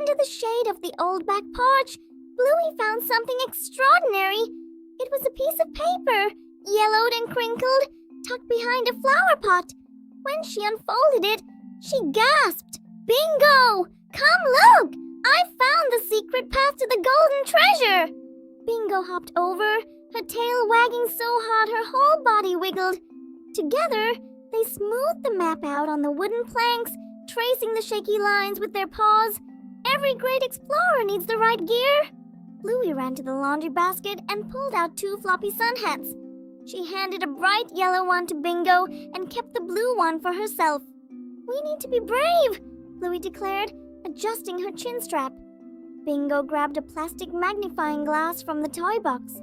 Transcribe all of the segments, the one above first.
Under the shade of the old back porch, Bluey found something extraordinary. It was a piece of paper, yellowed and crinkled, tucked behind a flower pot. When she unfolded it, she gasped, "Bingo! Come look! I found the secret path to the golden treasure!" Bingo hopped over, her tail wagging so hard her whole body wiggled. Together, they smoothed the map out on the wooden planks, tracing the shaky lines with their paws. Every great explorer needs the right gear. Bluey ran to the laundry basket and pulled out 2 floppy sun hats. She handed a bright yellow one to Bingo and kept the blue one for herself. "We need to be brave," Bluey declared, adjusting her chin strap. Bingo grabbed a plastic magnifying glass from the toy box.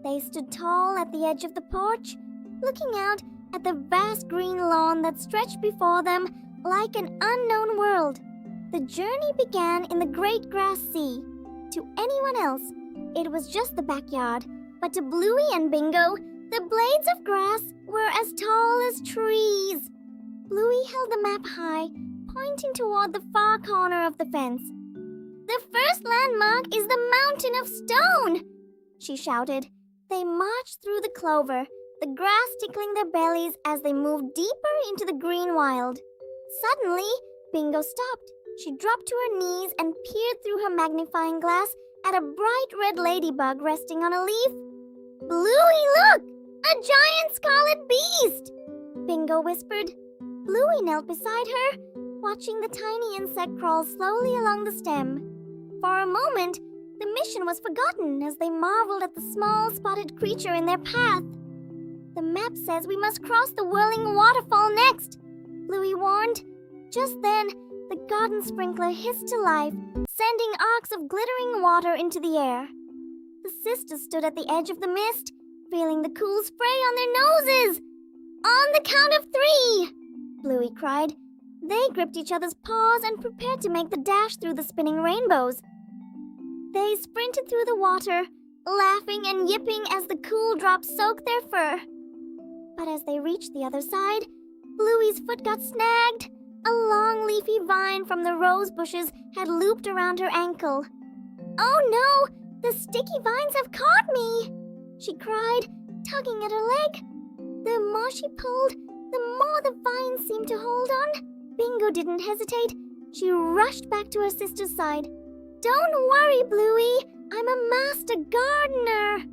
They stood tall at the edge of the porch, looking out at the vast green lawn that stretched before them like an unknown world. The journey began in the great grass sea. To anyone else, it was just the backyard, but to Bluey and Bingo, the blades of grass were as tall as trees. Bluey held the map high, pointing toward the far corner of the fence. "The first landmark is the Mountain of Stone!" she shouted. They marched through the clover, the grass tickling their bellies as they moved deeper into the green wild. Suddenly, Bingo stopped. She dropped to her knees and peered through her magnifying glass at a bright red ladybug resting on a leaf. "Bluey, look! A giant scarlet beast!" Bingo whispered. Bluey knelt beside her, watching the tiny insect crawl slowly along the stem. For a moment, the mission was forgotten as they marveled at the small spotted creature in their path. "The map says we must cross the Whirling Waterfall next," Bluey warned. Just then, the garden sprinkler hissed to life, sending arcs of glittering water into the air. The sisters stood at the edge of the mist, feeling the cool spray on their noses. "On the count of 3!" Bluey cried. They gripped each other's paws and prepared to make the dash through the spinning rainbows. They sprinted through the water, laughing and yipping as the cool drops soaked their fur. But as they reached the other side, Bluey's foot got snagged. A long leafy vine from the rose bushes had looped around her ankle. "Oh no! The sticky vines have caught me!" she cried, tugging at her leg. The more she pulled, the more the vines seemed to hold on. Bingo didn't hesitate. She rushed back to her sister's side. "Don't worry, Bluey. I'm a master gardener."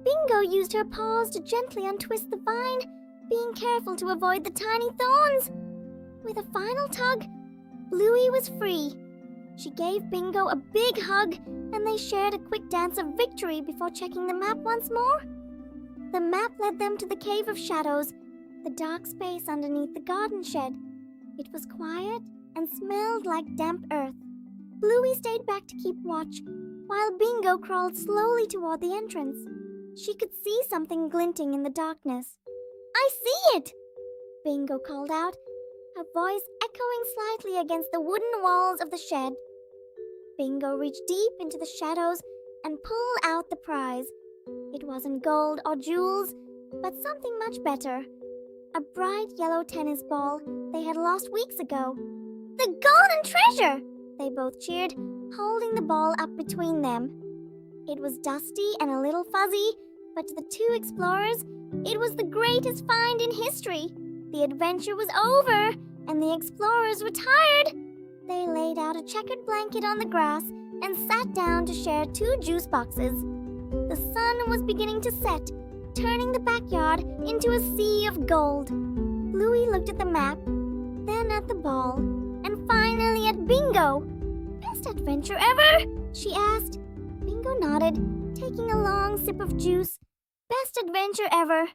Bingo used her paws to gently untwist the vine, being careful to avoid the tiny thorns. With a final tug, Bluey was free. She gave Bingo a big hug, and they shared a quick dance of victory before checking the map once more. The map led them to the Cave of Shadows, the dark space underneath the garden shed. It was quiet and smelled like damp earth. Bluey stayed back to keep watch, while Bingo crawled slowly toward the entrance. She could see something glinting in the darkness. "I see it!" Bingo called out, her voice echoing slightly against the wooden walls of the shed. Bingo reached deep into the shadows and pulled out the prize. It wasn't gold or jewels, but something much better. A bright yellow tennis ball they had lost weeks ago. "The golden treasure!" they both cheered, holding the ball up between them. It was dusty and a little fuzzy, but to the 2 explorers, it was the greatest find in history. The adventure was over, and the explorers were tired. They laid out a checkered blanket on the grass and sat down to share 2 juice boxes. The sun was beginning to set, turning the backyard into a sea of gold. Bluey looked at the map, then at the ball, and finally at Bingo. "Best adventure ever?" she asked. Bingo nodded, taking a long sip of juice. "Best adventure ever."